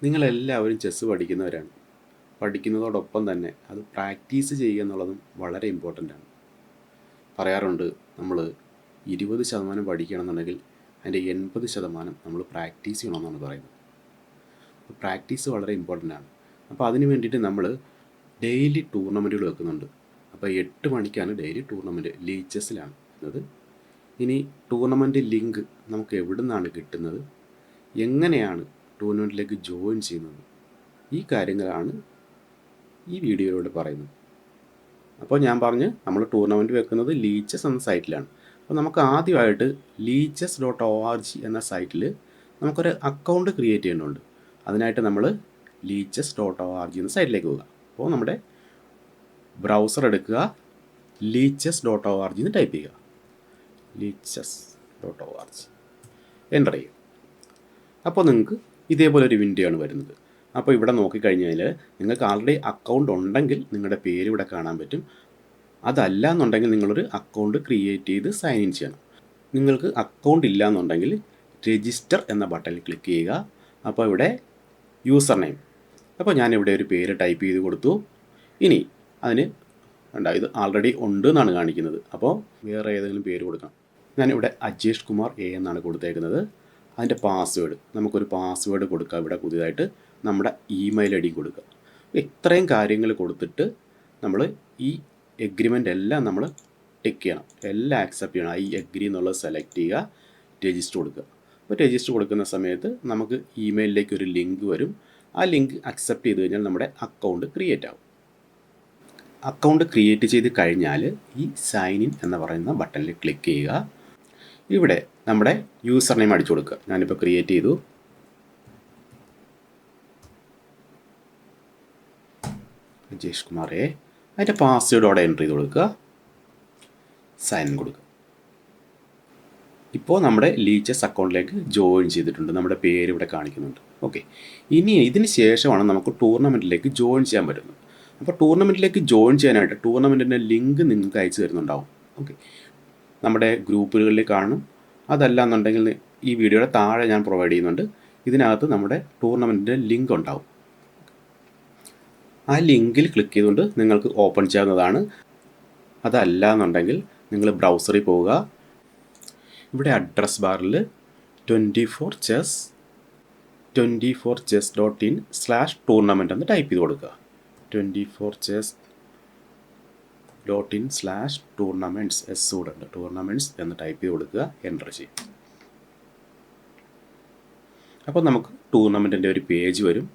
നിങ്ങളെല്ലാവരും ചെസ്സ് പഠിക്കുന്നവരാണ്. പഠിക്കുന്നതോടൊപ്പം തന്നെ അത് പ്രാക്ടീസ് ചെയ്യുക എന്നുള്ളതും വളരെ ഇമ്പോർട്ടൻ്റ് ആണ്. പറയാറുണ്ട്, നമ്മൾ 20% പഠിക്കുകയാണെന്നുണ്ടെങ്കിൽ അതിൻ്റെ 80% നമ്മൾ പ്രാക്ടീസ് ചെയ്യണമെന്നാണ് പറയുന്നത്. അപ്പോൾ പ്രാക്ടീസ് വളരെ ഇമ്പോർട്ടൻ്റ് ആണ്. അപ്പോൾ അതിന് വേണ്ടിയിട്ട് നമ്മൾ ഡെയിലി ടൂർണമെൻറ്റുകൾ വെക്കുന്നുണ്ട്. അപ്പോൾ 8 മണിക്കാണ് ഡെയിലി ടൂർണമെൻറ്റ് ലീച്ചസിലാണ് എന്നത്. ഇനി ടൂർണമെൻറ്റ് ലിങ്ക് നമുക്ക് എവിടെ നിന്നാണ് കിട്ടുന്നത്, എങ്ങനെയാണ് ടൂർണമെൻറ്റിലേക്ക് ജോയിൻ ചെയ്യുന്നത്, ഈ കാര്യങ്ങളാണ് ഈ വീഡിയോയിലൂടെ പറയുന്നത്. അപ്പോൾ ഞാൻ പറഞ്ഞ് നമ്മൾ ടൂർണമെൻറ്റ് വെക്കുന്നത് ലീച്ചസ് എന്ന സൈറ്റിലാണ്. അപ്പോൾ നമുക്ക് ആദ്യമായിട്ട് leeches.org എന്ന സൈറ്റിൽ നമുക്കൊരു അക്കൗണ്ട് ക്രിയേറ്റ് ചെയ്യേണ്ടതുണ്ട്. അതിനായിട്ട് നമ്മൾ leeches.org എന്ന സൈറ്റിലേക്ക് പോകുക. അപ്പോൾ നമ്മുടെ ബ്രൗസർ എടുക്കുക, leeches.org എന്ന് ടൈപ്പ് ചെയ്യുക. leeches.org എൻ്റർ ചെയ്യുക. അപ്പോൾ നിങ്ങൾക്ക് ഇതേപോലെ ഒരു വിൻഡോ ആണ് വരുന്നത്. അപ്പോൾ ഇവിടെ നോക്കിക്കഴിഞ്ഞാൽ നിങ്ങൾക്ക് ആൾറെഡി അക്കൗണ്ട് ഉണ്ടെങ്കിൽ നിങ്ങളുടെ പേര് ഇവിടെ കാണാൻ പറ്റും. അതല്ല എന്നുണ്ടെങ്കിൽ നിങ്ങളൊരു അക്കൗണ്ട് ക്രിയേറ്റ് ചെയ്ത് സൈൻ ഇൻ ചെയ്യണം. നിങ്ങൾക്ക് അക്കൗണ്ട് ഇല്ല എന്നുണ്ടെങ്കിൽ രജിസ്റ്റർ എന്ന ബട്ടണിൽ ക്ലിക്ക് ചെയ്യുക. അപ്പോൾ ഇവിടെ യൂസർ നെയിം, അപ്പോൾ ഞാനിവിടെ ഒരു പേര് ടൈപ്പ് ചെയ്ത് കൊടുത്തു. ഇനി അതിന് ഇത് ആൾറെഡി ഉണ്ട് എന്നാണ് കാണിക്കുന്നത്. അപ്പോൾ വേറെ ഏതെങ്കിലും പേര് കൊടുക്കണം. ഞാനിവിടെ അജേഷ് കുമാർ എ എന്നാണ് കൊടുത്തേക്കുന്നത്. അതിൻ്റെ പാസ്വേഡ്, നമുക്കൊരു പാസ്വേഡ് കൊടുക്കുക. ഇവിടെ പുതിയതായിട്ട് നമ്മുടെ ഇമെയിൽ ഐ ഡി കൊടുക്കുക. ഇത്രയും കാര്യങ്ങൾ കൊടുത്തിട്ട് നമ്മൾ ഈ എഗ്രിമെൻ്റ് എല്ലാം നമ്മൾ ടിക്ക് ചെയ്യണം, എല്ലാം ആക്സെപ്റ്റ് ചെയ്യണം. ഐ എഗ്രി എന്നുള്ളത് സെലക്ട് ചെയ്യുക, രജിസ്റ്റർ കൊടുക്കുക. അപ്പോൾ രജിസ്റ്റർ കൊടുക്കുന്ന സമയത്ത് നമുക്ക് ഇമെയിലിലേക്ക് ഒരു ലിങ്ക് വരും. ആ ലിങ്ക് അക്സെപ്റ്റ് ചെയ്ത് കഴിഞ്ഞാൽ നമ്മുടെ അക്കൗണ്ട് ക്രിയേറ്റ് ആവും. അക്കൗണ്ട് ക്രിയേറ്റ് ചെയ്ത് കഴിഞ്ഞാൽ ഈ സൈൻ ഇൻ എന്ന് പറയുന്ന ബട്ടണിൽ ക്ലിക്ക് ചെയ്യുക. ഇവിടെ നമ്മുടെ യൂസർ നെയിം അടിച്ചു കൊടുക്കുക. ഞാനിപ്പോൾ ക്രിയേറ്റ് ചെയ്തു, അജേഷ് കുമാർ എ. അതിൻ്റെ പാസ്വേഡോടെ എൻ്റർ ചെയ്ത് കൊടുക്കുക, സൈൻ ഇൻ കൊടുക്കുക. ഇപ്പോൾ നമ്മുടെ ലീച്ചസ് അക്കൗണ്ടിലേക്ക് ജോയിൻ ചെയ്തിട്ടുണ്ട്. നമ്മുടെ പേര് ഇവിടെ കാണിക്കുന്നുണ്ട്. ഓക്കെ, ഇനി ഇതിന് ശേഷമാണ് നമുക്ക് ടൂർണമെൻറ്റിലേക്ക് ജോയിൻ ചെയ്യാൻ പറ്റുന്നത്. അപ്പോൾ ടൂർണമെൻറ്റിലേക്ക് ജോയിൻ ചെയ്യാനായിട്ട് ടൂർണമെൻറ്റിൻ്റെ ലിങ്ക് നിങ്ങൾക്ക് അയച്ചു തരുന്നുണ്ടാവും. ഓക്കെ, നമ്മുടെ ഗ്രൂപ്പുകളിൽ കാണും. അതല്ല എന്നുണ്ടെങ്കിൽ ഈ വീഡിയോയുടെ താഴെ ഞാൻ പ്രൊവൈഡ് ചെയ്യുന്നുണ്ട്. ഇതിനകത്ത് നമ്മുടെ ടൂർണമെൻറ്റിൻ്റെ ലിങ്ക് ഉണ്ടാവും. ആ ലിങ്കിൽ ക്ലിക്ക് ചെയ്തുകൊണ്ട് നിങ്ങൾക്ക് ഓപ്പൺ ചെയ്യാവുന്നതാണ്. അതല്ല എന്നുണ്ടെങ്കിൽ നിങ്ങൾ ബ്രൗസറിൽ പോവുക. ഇവിടെ അഡ്രസ് ബാറിൽ 24chess.in/tournament എന്ന് ടൈപ്പ് ചെയ്ത് കൊടുക്കുക. 24chess.in/tournaments കൂടെ ഉണ്ട്, ടൂർണമെൻറ്റ്സ് എന്ന് ടൈപ്പ് ചെയ്ത് കൊടുക്കുക, എൻ്റർ ചെയ്യും. അപ്പോൾ നമുക്ക് ടൂർണമെൻറ്റിൻ്റെ ഒരു പേജ് വരും.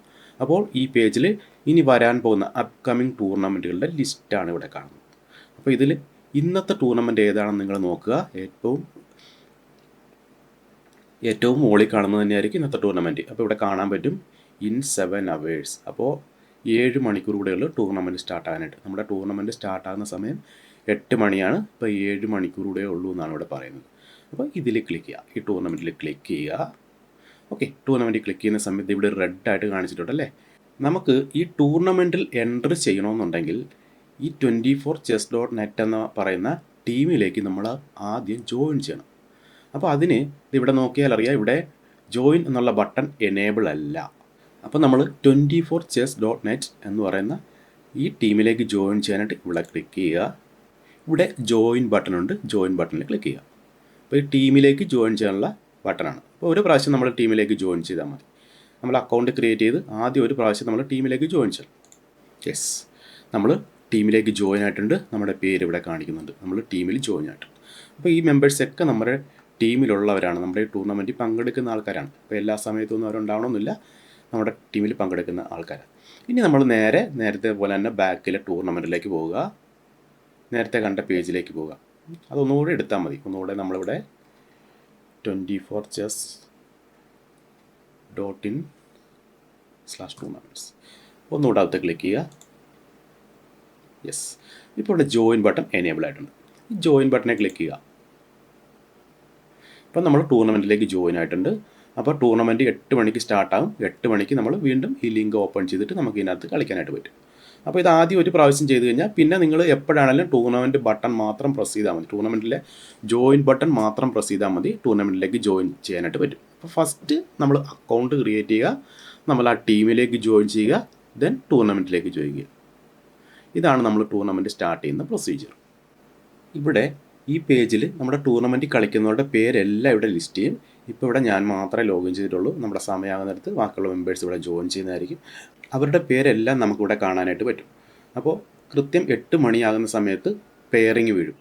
അപ്പോൾ ഈ പേജിൽ ഇനി വരാൻ പോകുന്ന അപ്കമിങ് ടൂർണമെൻറ്റുകളുടെ ലിസ്റ്റാണ് ഇവിടെ കാണുന്നത്. അപ്പോൾ ഇതിൽ ഇന്നത്തെ ടൂർണമെൻറ്റ് ഏതാണെന്ന് നിങ്ങൾ നോക്കുക. ഏറ്റവും മുകളിൽ കാണുന്നത് തന്നെയായിരിക്കും ഇന്നത്തെ ടൂർണമെൻറ്റ്. അപ്പോൾ ഇവിടെ കാണാൻ പറ്റും ഇൻ 7 hours. അപ്പോൾ 7 മണിക്കൂർ കൂടെയുള്ള ടൂർണമെൻറ്റ് സ്റ്റാർട്ട് ആകാനായിട്ട്. നമ്മുടെ ടൂർണമെൻറ്റ് സ്റ്റാർട്ടാകുന്ന സമയം 8 മണിയാണ്. ഇപ്പോൾ 7 മണിക്കൂർ കൂടെ ഉള്ളൂ എന്നാണ് ഇവിടെ പറയുന്നത്. അപ്പോൾ ഇതിൽ ക്ലിക്ക് ചെയ്യുക, ഈ ടൂർണമെൻറ്റിൽ ക്ലിക്ക് ചെയ്യുക. ഓക്കെ, ടൂർണമെൻറ്റിൽ ക്ലിക്ക് ചെയ്യുന്ന സമയത്ത് ഇവിടെ റെഡ് ആയിട്ട് കാണിച്ചിട്ടുണ്ടല്ലേ. നമുക്ക് ഈ ടൂർണമെൻറ്റിൽ എൻ്റർ ചെയ്യണമെന്നുണ്ടെങ്കിൽ ഈ 24chess.net എന്ന് പറയുന്ന ടീമിലേക്ക് നമ്മൾ ആദ്യം ജോയിൻ ചെയ്യണം. അപ്പോൾ അതിന് ഇവിടെ നോക്കിയാൽ അറിയാം, ഇവിടെ ജോയിൻ എന്നുള്ള ബട്ടൺ എനേബിൾ അല്ല. അപ്പോൾ നമ്മൾ 24chess.net എന്ന് പറയുന്ന ഈ ടീമിലേക്ക് ജോയിൻ ചെയ്യാനായിട്ട് ഇവിടെ ക്ലിക്ക് ചെയ്യുക. ഇവിടെ ജോയിൻ ബട്ടൺ ഉണ്ട്, ജോയിൻ ബട്ടണിൽ ക്ലിക്ക് ചെയ്യുക. അപ്പോൾ ഈ ടീമിലേക്ക് ജോയിൻ ചെയ്യാനുള്ള ബട്ടണാണ്. അപ്പോൾ ഒരു പ്രാവശ്യം നമ്മൾ ടീമിലേക്ക് ജോയിൻ ചെയ്താൽ മതി. നമ്മൾ അക്കൗണ്ട് ക്രിയേറ്റ് ചെയ്ത് ആദ്യം ഒരു പ്രാവശ്യം നമ്മൾ ടീമിലേക്ക് ജോയിൻ ചെയ്യണം. യെസ്, നമ്മൾ ടീമിലേക്ക് ജോയിൻ ആയിട്ടുണ്ട്. നമ്മുടെ പേര് ഇവിടെ കാണിക്കുന്നുണ്ട്, നമ്മൾ ടീമിൽ ജോയിൻ ആയിട്ടുണ്ട്. അപ്പോൾ ഈ മെമ്പേഴ്സൊക്കെ നമ്മുടെ ടീമിലുള്ളവരാണ്, നമ്മുടെ ഈ ടൂർണമെൻറ്റിൽ പങ്കെടുക്കുന്ന ആൾക്കാരാണ്. അപ്പോൾ എല്ലാ സമയത്തൊന്നും അവരുണ്ടാവണമെന്നില്ല, നമ്മുടെ ടീമിൽ പങ്കെടുക്കുന്ന ആൾക്കാരാണ്. ഇനി നമ്മൾ നേരത്തെ പോലെ തന്നെ ബാക്കിലെ ടൂർണമെൻറ്റിലേക്ക് പോവുക, നേരത്തെ കണ്ട പേജിലേക്ക് പോവുക. അതൊന്നുകൂടെ എടുത്താൽ മതി. ഒന്നുകൂടെ നമ്മളിവിടെ 24chess.in/tournaments ഒന്നുകൂടെ അകത്ത് ക്ലിക്ക് ചെയ്യുക. യെസ്, ഇപ്പോൾ ഇവിടെ ജോയിൻ ബട്ടൺ എനേബിൾ ആയിട്ടുണ്ട്. ഈ ജോയിൻ ബട്ടനെ ക്ലിക്ക് ചെയ്യുക. അപ്പോൾ നമ്മൾ ടൂർണമെൻറ്റിലേക്ക് ജോയിൻ ആയിട്ടുണ്ട്. അപ്പോൾ ടൂർണമെൻറ്റ് 8 മണിക്ക് സ്റ്റാർട്ടാകും. 8 മണിക്ക് നമ്മൾ വീണ്ടും ഈ ലിങ്ക് ഓപ്പൺ ചെയ്തിട്ട് നമുക്ക് ഇതിനകത്ത് കളിക്കാനായിട്ട് പറ്റും. അപ്പോൾ ഇത് ആദ്യം ഒരു പ്രാവശ്യം ചെയ്ത് കഴിഞ്ഞാൽ പിന്നെ നിങ്ങൾ എപ്പോഴാണെങ്കിലും ടൂർണമെൻറ്റ് ബട്ടൺ മാത്രം പ്രസ് ചെയ്താൽ മതി, ടൂർണമെൻറ്റിലെ ജോയിൻ ബട്ടൺ മാത്രം പ്രസ് ചെയ്താൽ മതി, ടൂർണമെൻറ്റിലേക്ക് ജോയിൻ ചെയ്യാനായിട്ട് പറ്റും. അപ്പോൾ ഫസ്റ്റ് നമ്മൾ അക്കൗണ്ട് ക്രിയേറ്റ് ചെയ്യുക. നമ്മൾ ആ ടീമിലേക്ക് ജോയിൻ ചെയ്യുക, ദെൻ ടൂർണമെൻറ്റിലേക്ക് ജോയിൻ ചെയ്യുക. ഇതാണ് നമ്മൾ ടൂർണമെൻറ്റ് സ്റ്റാർട്ട് ചെയ്യുന്ന പ്രൊസീജിയർ. ഇവിടെ ഈ പേജിൽ നമ്മുടെ ടൂർണമെൻറ്റ് കളിക്കുന്നവരുടെ പേരെല്ലാം ഇവിടെ ലിസ്റ്റ് ചെയ്യും. ഇപ്പോൾ ഇവിടെ ഞാൻ മാത്രമേ ലോഗിൻ ചെയ്തിട്ടുള്ളൂ. നമ്മുടെ സമയമാകുന്നിടത്ത് ബാക്കിയുള്ള മെമ്പേഴ്സ് ഇവിടെ ജോയിൻ ചെയ്യുന്നതായിരിക്കും. അവരുടെ പേരെല്ലാം നമുക്കിവിടെ കാണാനായിട്ട് പറ്റും. അപ്പോൾ കൃത്യം 8 മണിയാകുന്ന സമയത്ത് പെയറിങ് വീഴും.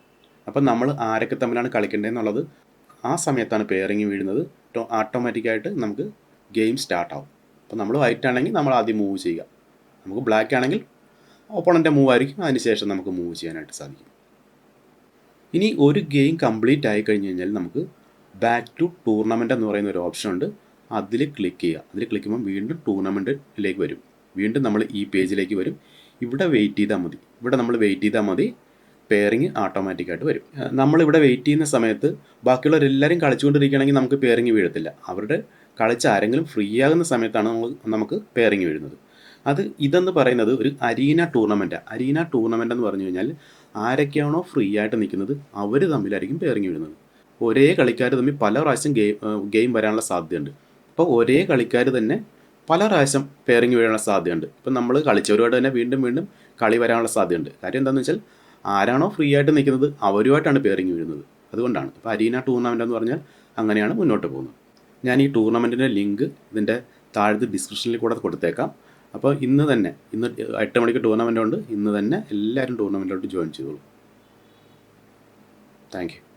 അപ്പം നമ്മൾ ആരൊക്കെ തമ്മിലാണ് കളിക്കേണ്ടതെന്നുള്ളത് ആ സമയത്താണ് പെയറിങ് വീഴുന്നത്. ഓട്ടോമാറ്റിക്കായിട്ട് നമുക്ക് ഗെയിം സ്റ്റാർട്ടാവും. അപ്പോൾ നമ്മൾ വൈറ്റ് ആണെങ്കിൽ നമ്മൾ ആദ്യം മൂവ് ചെയ്യുക, നമുക്ക് ബ്ലാക്ക് ആണെങ്കിൽ ഓപ്പണൻ്റെ മൂവ് ആയിരിക്കും, അതിനുശേഷം നമുക്ക് മൂവ് ചെയ്യാനായിട്ട് സാധിക്കും. ഇനി ഒരു ഗെയിം കംപ്ലീറ്റ് ആയി കഴിഞ്ഞ് കഴിഞ്ഞാൽ നമുക്ക് ബാക്ക് ടു ടൂർണമെൻറ്റ് എന്ന് പറയുന്ന ഒരു ഓപ്ഷൻ ഉണ്ട്. അതിൽ ക്ലിക്ക് ചെയ്യുക. അതിൽ ക്ലിക്ക് ചെയ്യുമ്പോൾ വീണ്ടും ടൂർണമെൻറ്റിലേക്ക് വരും. വീണ്ടും നമ്മൾ ഈ പേജിലേക്ക് വരും. ഇവിടെ വെയിറ്റ് ചെയ്താൽ മതി. ഇവിടെ നമ്മൾ വെയിറ്റ് ചെയ്താൽ മതി, പെയറിങ് ഓട്ടോമാറ്റിക്കായിട്ട് വരും. നമ്മളിവിടെ വെയിറ്റ് ചെയ്യുന്ന സമയത്ത് ബാക്കിയുള്ളവരെല്ലാവരും കളിച്ചുകൊണ്ടിരിക്കുകയാണെങ്കിൽ നമുക്ക് പെയറിങ് വീഴത്തില്ല. അവരുടെ കളിച്ച് ആരെങ്കിലും ഫ്രീ ആകുന്ന സമയത്താണ് നമുക്ക് പെയറിങ് വീഴുന്നത്. ഇതെന്ന് പറയുന്നത് ഒരു അരീന ടൂർണമെൻറ്റാണ്. അരീന ടൂർണമെൻ്റ് എന്ന് പറഞ്ഞു കഴിഞ്ഞാൽ ആരൊക്കെയാണോ ഫ്രീ ആയിട്ട് നിൽക്കുന്നത് അവർ തമ്മിലായിരിക്കും പെയറിങ് വീഴുന്നത്. ഒരേ കളിക്കാർ തമ്മിൽ പല പ്രാവശ്യം ഗെയിം വരാനുള്ള സാധ്യതയുണ്ട്. അപ്പോൾ ഒരേ കളിക്കാർ തന്നെ പല പ്രാവശ്യം പെയറിങ് വീഴാനുള്ള സാധ്യതയുണ്ട്. ഇപ്പം നമ്മൾ കളിച്ചവരുമായിട്ട് തന്നെ വീണ്ടും വീണ്ടും കളി വരാനുള്ള സാധ്യതയുണ്ട്. കാര്യം എന്താണെന്ന് വെച്ചാൽ ആരാണോ ഫ്രീ ആയിട്ട് നിൽക്കുന്നത് അവരുമായിട്ടാണ് പെയറിങ് വീഴുന്നത്. അതുകൊണ്ടാണ് ഇപ്പോൾ അരീന ടൂർണമെൻ്റ് എന്ന് പറഞ്ഞാൽ അങ്ങനെയാണ് മുന്നോട്ട് പോകുന്നത്. ഞാൻ ഈ ടൂർണമെൻറ്റിൻ്റെ ലിങ്ക് ഇതിൻ്റെ താഴത്തെ ഡിസ്ക്രിപ്ഷനിൽ കൂടെ കൊടുത്തേക്കാം. അപ്പോൾ ഇന്ന് 8 മണിക്ക് ടൂർണമെൻ്റ് ഉണ്ട്. ഇന്ന് തന്നെ എല്ലാവരും ടൂർണമെൻറ്റിലോട്ട് ജോയിൻ ചെയ്തോളൂ. Thank you.